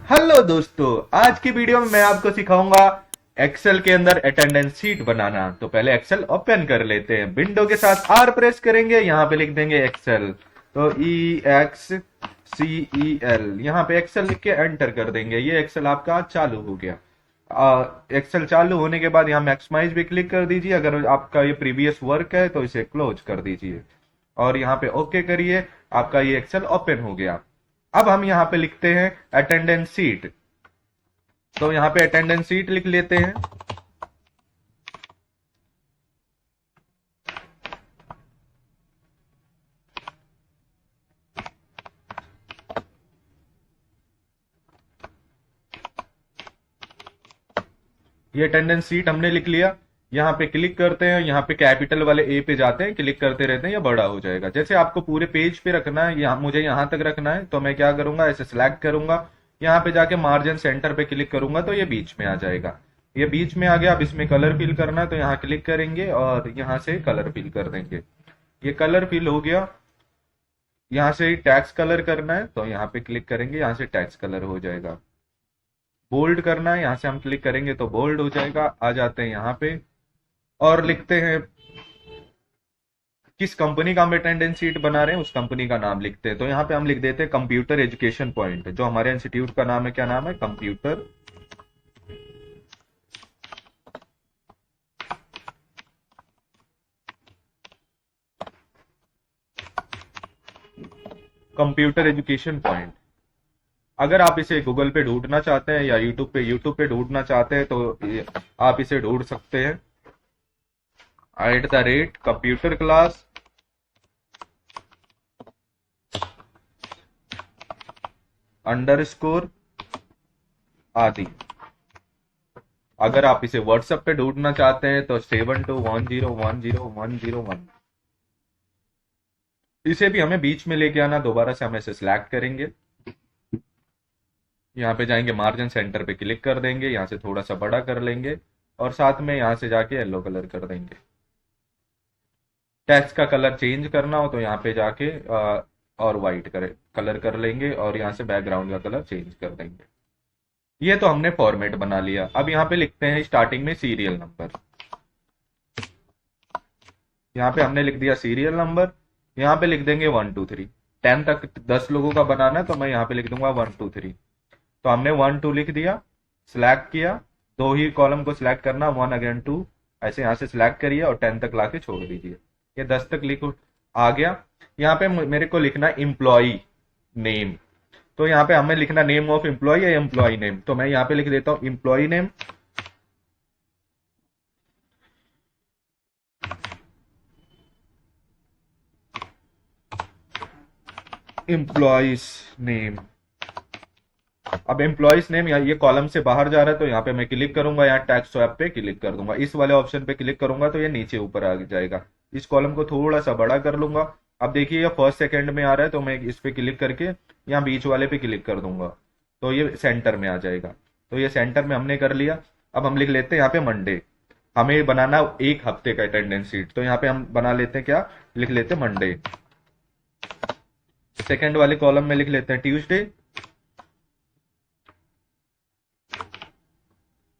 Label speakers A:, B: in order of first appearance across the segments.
A: Hello दोस्तों, आज की वीडियो में मैं आपको सिखाऊंगा एक्सेल के अंदर अटेंडेंस शीट बनाना। तो पहले एक्सेल ओपन कर लेते हैं। विंडो के साथ आर प्रेस करेंगे, यहाँ पे लिख देंगे एक्सेल। तो EXCEL, यहाँ पे एक्सेल लिख के एंटर कर देंगे। ये एक्सेल आपका चालू हो गया। एक्सेल चालू होने के बाद यहाँ मैक्सिमाइज भी क्लिक कर दीजिए। अगर आपका ये प्रीवियस वर्क है तो इसे क्लोज कर दीजिए और यहाँ पे ओके करिए। आपका ये एक्सेल ओपन हो गया। अब हम यहाँ पे लिखते हैं अटेंडेंस सीट। तो यहाँ पे अटेंडेंस सीट लिख लेते हैं। ये अटेंडेंस सीट हमने लिख लिया। यहाँ पे क्लिक करते हैं, यहाँ पे कैपिटल वाले ए पे जाते हैं, क्लिक करते रहते हैं, ये बड़ा हो जाएगा। जैसे आपको पूरे पेज पे रखना है, यहाँ मुझे यहाँ तक रखना है, तो मैं क्या करूंगा, ऐसे सिलेक्ट करूंगा, यहाँ पे जाके मार्जिन सेंटर पे क्लिक करूंगा तो ये बीच में आ जाएगा। ये बीच में आ गया। अब इसमें कलर फिल करना है तो यहाँ क्लिक करेंगे और यहाँ से कलर फिल कर देंगे। ये कलर फिल हो गया। यहाँ से टैक्स कलर करना है तो यहाँ पे क्लिक करेंगे, यहाँ से टैक्स कलर हो जाएगा। बोल्ड करना है, यहाँ से हम क्लिक करेंगे तो बोल्ड हो जाएगा। आ जाते हैं यहाँ पे और लिखते हैं किस कंपनी का हम अटेंडेंस शीट बना रहे हैं, उस कंपनी का नाम लिखते हैं। तो यहाँ पे हम लिख देते हैं कंप्यूटर एजुकेशन पॉइंट। जो हमारे इंस्टीट्यूट का नाम है, क्या नाम है, कंप्यूटर कंप्यूटर एजुकेशन पॉइंट। अगर आप इसे गूगल पे ढूंढना चाहते हैं या यूट्यूब पे ढूंढना चाहते हैं तो आप इसे ढूंढ सकते हैं। कंप्यूटर क्लास अंडरस्कोर आदि। अगर आप इसे व्हाट्सएप पे ढूंढना चाहते हैं तो 7210101101। इसे भी हमें बीच में लेके आना। दोबारा से हम इसे सिलेक्ट करेंगे, यहाँ पे जाएंगे, मार्जिन सेंटर पे क्लिक कर देंगे, यहाँ से थोड़ा सा बड़ा कर लेंगे और साथ में यहाँ से जाके येलो कलर कर देंगे। टेक्स्ट का कलर चेंज करना हो तो यहाँ पे जाके और वाइट कलर कर लेंगे और यहाँ से बैकग्राउंड का कलर चेंज कर देंगे। ये तो हमने फॉर्मेट बना लिया। अब यहाँ पे लिखते हैं स्टार्टिंग में सीरियल नंबर। यहाँ पे हमने लिख दिया सीरियल नंबर। यहाँ पे लिख देंगे 1 2 3। 10 तक 10 लोगों का बनाना है तो मैं यहाँ पे लिख दूंगा 1 2 3। तो हमने 1 2 लिख दिया, सिलेक्ट किया। दो ही कॉलम को सिलेक्ट करना, 1 अगेन 2, ऐसे यहाँ से सिलेक्ट करिए और 10 तक लाके छोड़ दीजिए। ये 10 तक लिख आ गया। यहाँ पे मेरे को लिखना एम्प्लॉई नेम। तो यहाँ पे हमें लिखना नेम ऑफ एम्प्लॉय या एम्प्लॉय नेम। तो मैं यहाँ पे लिख देता हूँ एम्प्लॉय नेम। Employees name. अब एम्प्लॉयज नेम, ये कॉलम से बाहर जा रहा है तो यहाँ पे मैं क्लिक करूंगा, यहाँ टैक्स स्वैप पे क्लिक कर दूंगा। इस वाले ऑप्शन पे क्लिक करूंगा तो ये नीचे ऊपर आ जाएगा। इस कॉलम को थोड़ा सा बड़ा कर लूंगा। अब देखिए ये फर्स्ट सेकंड में आ रहा है तो मैं इस पे क्लिक करके यहाँ बीच वाले पे क्लिक कर दूंगा तो ये सेंटर में आ जाएगा। तो ये सेंटर में हमने कर लिया। अब हम लिख लेते हैं यहाँ पे मंडे। हमें बनाना एक हफ्ते का अटेंडेंस शीट, तो यहाँ पे हम बना लेते हैं, क्या लिख लेते हैं, मंडे। सेकंड वाले कॉलम में लिख लेते हैं ट्यूसडे।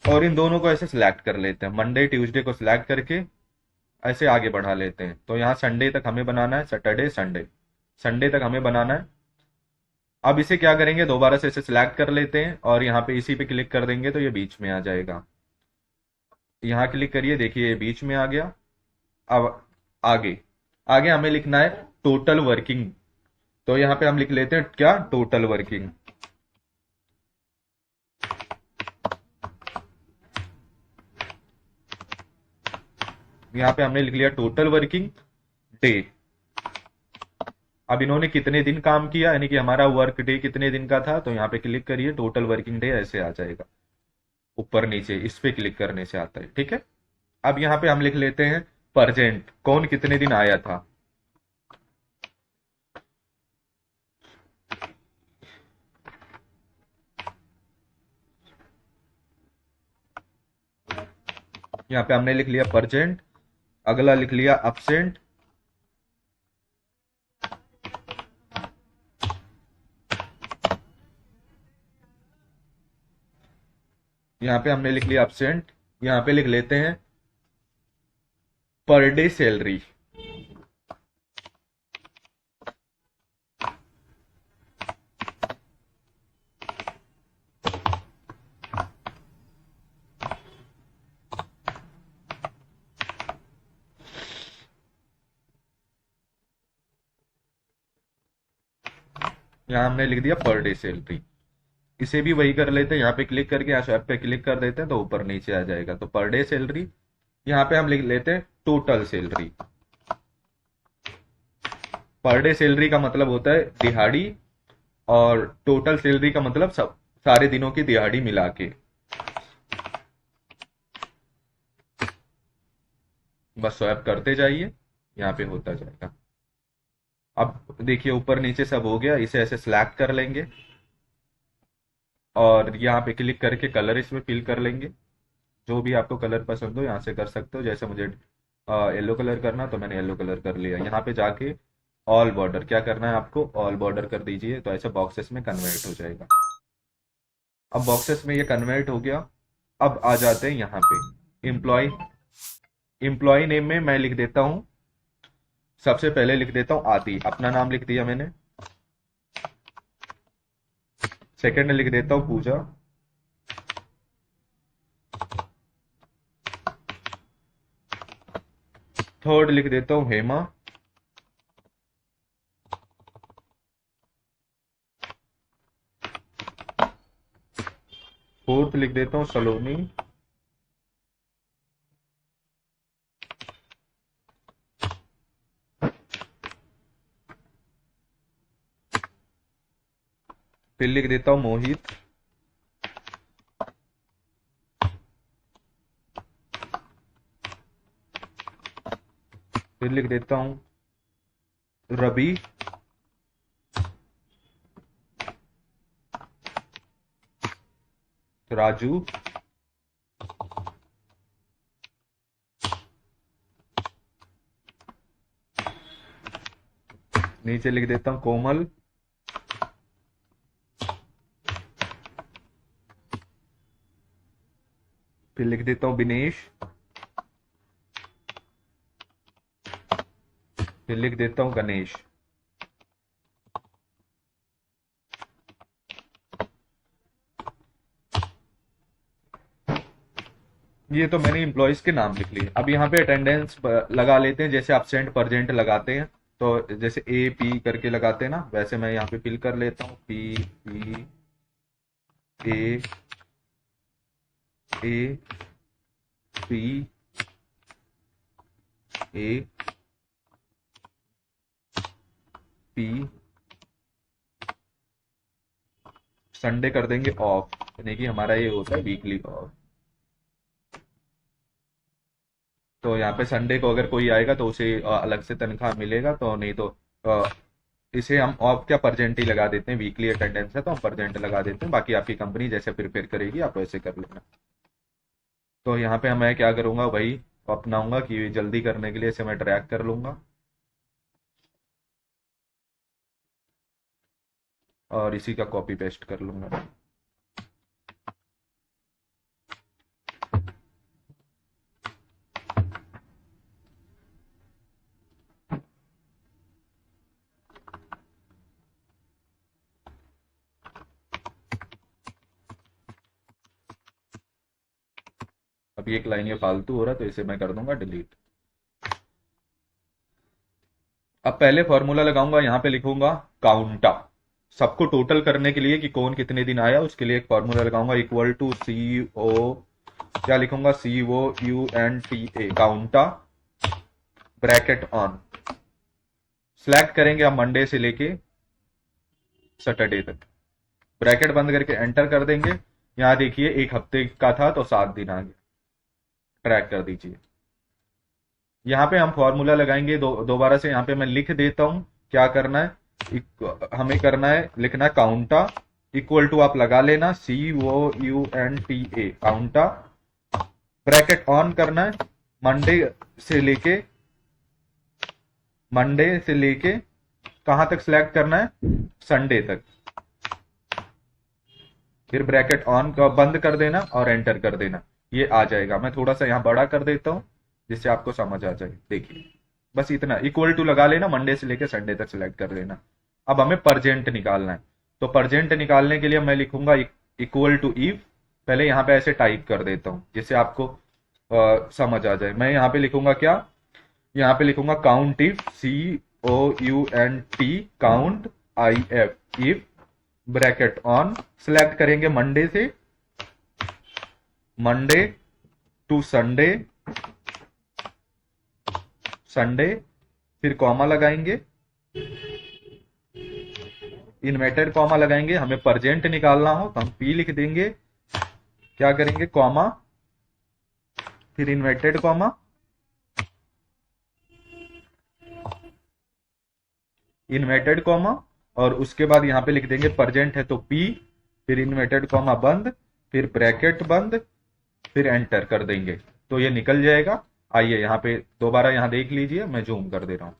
A: और इन दोनों को ऐसे सिलेक्ट कर लेते हैं, मंडे ट्यूसडे को सिलेक्ट करके ऐसे आगे बढ़ा लेते हैं। तो यहाँ संडे तक हमें बनाना है, सैटरडे संडे, संडे तक हमें बनाना है। अब इसे क्या करेंगे, दोबारा से इसे सिलेक्ट कर लेते हैं और यहाँ पे इसी पे क्लिक कर देंगे तो ये बीच में आ जाएगा। यहाँ क्लिक करिए, देखिए ये बीच में आ गया। अब आगे आगे हमें लिखना है टोटल वर्किंग। तो यहाँ पे हम लिख लेते हैं, क्या, टोटल वर्किंग। यहाँ पे हमने लिख लिया टोटल वर्किंग डे। अब इन्होंने कितने दिन काम किया, यानी कि हमारा वर्क डे कितने दिन का था, तो यहाँ पे क्लिक करिए, टोटल वर्किंग डे ऐसे आ जाएगा। ऊपर नीचे इस पे क्लिक करने से आता है, ठीक है। अब यहाँ पे हम लिख लेते हैं परजेंट, कौन कितने दिन आया था। यहाँ पे हमने लिख लिया परजेंट। अगला लिख लिया अब्सेंट। यहाँ पे हमने लिख लिया एब्सेंट, यहाँ पे लिख लेते हैं पर डे सैलरी। यहाँ हमने लिख दिया पर डे सैलरी। इसे भी वही कर लेते हैं, यहाँ पे क्लिक करके यहाँ स्वैप पे क्लिक कर देते हैं तो ऊपर नीचे आ जाएगा। तो पर डे सैलरी, यहाँ पे हम लिख लेते हैं total salary. Per day salary का मतलब होता है दिहाड़ी, और टोटल सैलरी का मतलब सब सारे दिनों की दिहाड़ी मिला के। बस स्वैप करते जाइए, यहाँ पे होता जाएगा। अब देखिए ऊपर नीचे सब हो गया, इसे ऐसे सिलेक्ट कर लेंगे और यहाँ पे क्लिक करके कलर इसमें फिल कर लेंगे। जो भी आपको कलर पसंद हो यहाँ से कर सकते हो। जैसे मुझे येलो कलर करना तो मैंने येलो कलर कर लिया। यहाँ पे जाके ऑल बॉर्डर क्या करना है आपको, ऑल बॉर्डर कर दीजिए तो ऐसे बॉक्सेस में कन्वर्ट हो जाएगा। अब बॉक्सेस में ये कन्वर्ट हो गया। अब आ जाते हैं यहाँ पे एम्प्लॉय। एम्प्लॉय नेम में मैं लिख देता हूँ, सबसे पहले लिख देता हूँ आदि, अपना नाम लिख दिया मैंने। सेकंड लिख देता हूँ पूजा। थर्ड लिख देता हूँ हेमा। फोर्थ लिख देता हूँ सलोनी। फिर लिख देता हूँ मोहित। फिर लिख देता हूँ रवि। राजू। नीचे लिख देता हूँ कोमल। फिर लिख देता हूँ विनेश। फिर लिख देता हूँ गणेश। ये तो मैंने एम्प्लॉयज के नाम लिख लिए। अब यहाँ पे अटेंडेंस लगा लेते हैं, जैसे एब्सेंट परजेंट लगाते हैं तो जैसे ए पी करके लगाते हैं ना, वैसे मैं यहाँ पे फिल कर लेता हूँ P P A A P A P. Sunday कर देंगे ऑफ, यानी कि हमारा ये होता है वीकली ऑफ। तो यहाँ पे संडे को अगर कोई आएगा तो उसे अलग से तनख्वाह मिलेगा, तो नहीं तो अ, इसे हम ऑफ क्या परजेंट ही लगा देते हैं। वीकली अटेंडेंस है तो हम परजेंट लगा देते हैं, बाकी आपकी कंपनी जैसे प्रिपेयर करेगी आप वैसे कर लेना। तो यहाँ पे मैं क्या करूँगा वही अपनाऊंगा कि जल्दी करने के लिए इसे मैं ड्रैग कर लूँगा और इसी का कॉपी पेस्ट कर लूँगा। अब एक लाइन ये फालतू हो रहा है तो इसे मैं कर दूंगा डिलीट। अब पहले फॉर्मूला लगाऊंगा, यहाँ पे लिखूंगा काउंटा। सबको टोटल करने के लिए कि कौन कितने दिन आया उसके लिए एक फॉर्मूला लगाऊंगा, इक्वल टू सी ओ, क्या लिखूंगा COUNTA काउंटा, ब्रैकेट ऑन। सिलेक्ट करेंगे आप मंडे से लेके सैटरडे तक, ब्रैकेट बंद करके एंटर कर देंगे। यहाँ देखिए एक हफ्ते का था तो 7 दिन आ गए, ट्रैक कर दीजिए। यहाँ पे हम फॉर्मूला लगाएंगे दोबारा से। यहाँ पे मैं लिख देता हूँ क्या करना है, हमें करना है लिखना काउंटा, इक्वल टू आप लगा लेना COUNTA काउंटा, ब्रैकेट ऑन करना है। मंडे से लेके कहां तक सिलेक्ट करना है, संडे तक। फिर ब्रैकेट ऑन का बंद कर देना और एंटर कर देना, ये आ जाएगा। मैं थोड़ा सा यहाँ बड़ा कर देता हूँ जिससे आपको समझ आ जाए। देखिए बस इतना, इक्वल टू लगा लेना, मंडे से लेकर संडे तक सिलेक्ट कर लेना। अब हमें परजेंट निकालना है, तो परजेंट निकालने के लिए मैं लिखूंगा इक्वल टू इफ। पहले यहाँ पे ऐसे टाइप कर देता हूँ जिससे आपको समझ आ जाए। मैं यहाँ पे लिखूंगा क्या, यहाँ पे लिखूंगा count if, COUNT count IF if bracket on, select करेंगे मंडे से, मंडे टू संडे, संडे, फिर कॉमा लगाएंगे, इन्वर्टेड कॉमा लगाएंगे। हमें परजेंट निकालना हो तो हम P लिख देंगे, क्या करेंगे कॉमा, फिर इन्वर्टेड कॉमा, इन्वर्टेड कॉमा, और उसके बाद यहाँ पे लिख देंगे परजेंट है तो P, फिर इन्वर्टेड कॉमा बंद, फिर ब्रैकेट बंद, फिर एंटर कर देंगे तो ये निकल जाएगा। आइए यहाँ पे दोबारा यहाँ देख लीजिए, मैं जूम कर दे रहा हूँ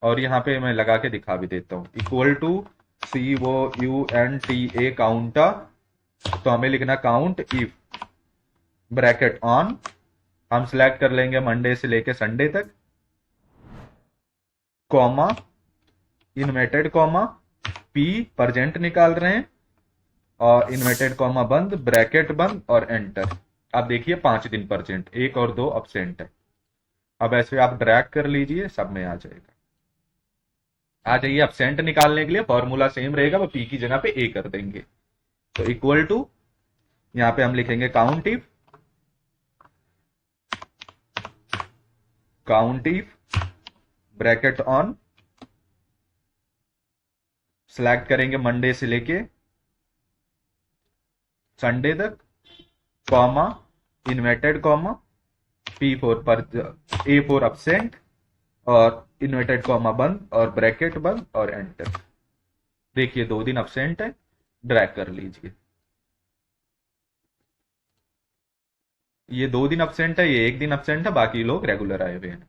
A: और यहाँ पे मैं लगा के दिखा भी देता हूँ। इक्वल टू COUNTA काउंटा, तो हमें लिखना काउंट इफ ब्रैकेट ऑन, हम सिलेक्ट कर लेंगे मंडे से लेके संडे तक, comma, inverted comma, P present निकाल रहे हैं, और इन्वर्टेड कॉमा बंद, ब्रैकेट बंद और एंटर। अब देखिए 5 दिन परजेंट, 1 और 2 अब्सेंट है। अब ऐसे आप ड्रैग कर लीजिए, सब में आ जाएगा। आ जाइए, अब्सेंट निकालने के लिए फॉर्मूला सेम रहेगा, वो P की जगह पे A कर देंगे। तो इक्वल टू, यहाँ पे हम लिखेंगे count if bracket on, select करेंगे मंडे से लेके संडे तक, comma, inverted comma, A for absent, और इन्वर्टेड कॉमा बंद और ब्रैकेट बंद और एंटर। देखिए 2 दिन अब्सेंट है, ड्रैग कर लीजिए। ये 2 दिन अब्सेंट है, ये 1 दिन अब्सेंट है, बाकी लोग रेगुलर आए हुए हैं।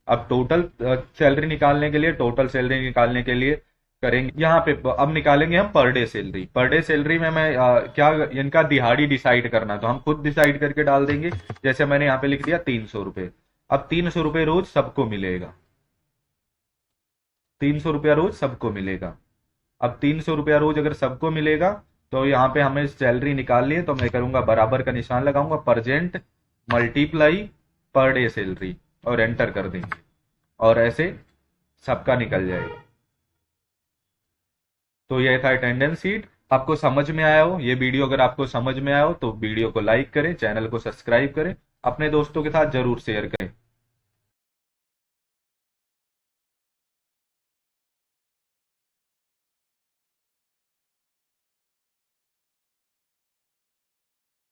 A: अब टोटल सैलरी निकालने के लिए, टोटल सैलरी निकालने के लिए करेंगे यहाँ पे, अब निकालेंगे हम per day salary. Per day salary में मैं क्या, इनका दिहाड़ी डिसाइड करना, तो हम खुद डिसाइड करके डाल देंगे। जैसे मैंने यहाँ पे लिख दिया 300 रुपए। अब 300 रुपए रोज सबको मिलेगा, 300 रुपया रोज सबको मिलेगा। अब 300 रुपया रोज अगर सबको मिलेगा तो यहाँ पे हमें सैलरी निकालनी है, तो मैं करूंगा बराबर का निशान लगाऊंगा, present multiply per day salary, और एंटर कर देंगे और ऐसे सबका निकल जाएगा। तो यह था अटेंडेंस शीट। आपको समझ में आया हो ये वीडियो, अगर आपको समझ में आया हो तो वीडियो को लाइक करें, चैनल को सब्सक्राइब करें, अपने दोस्तों के साथ जरूर शेयर करें।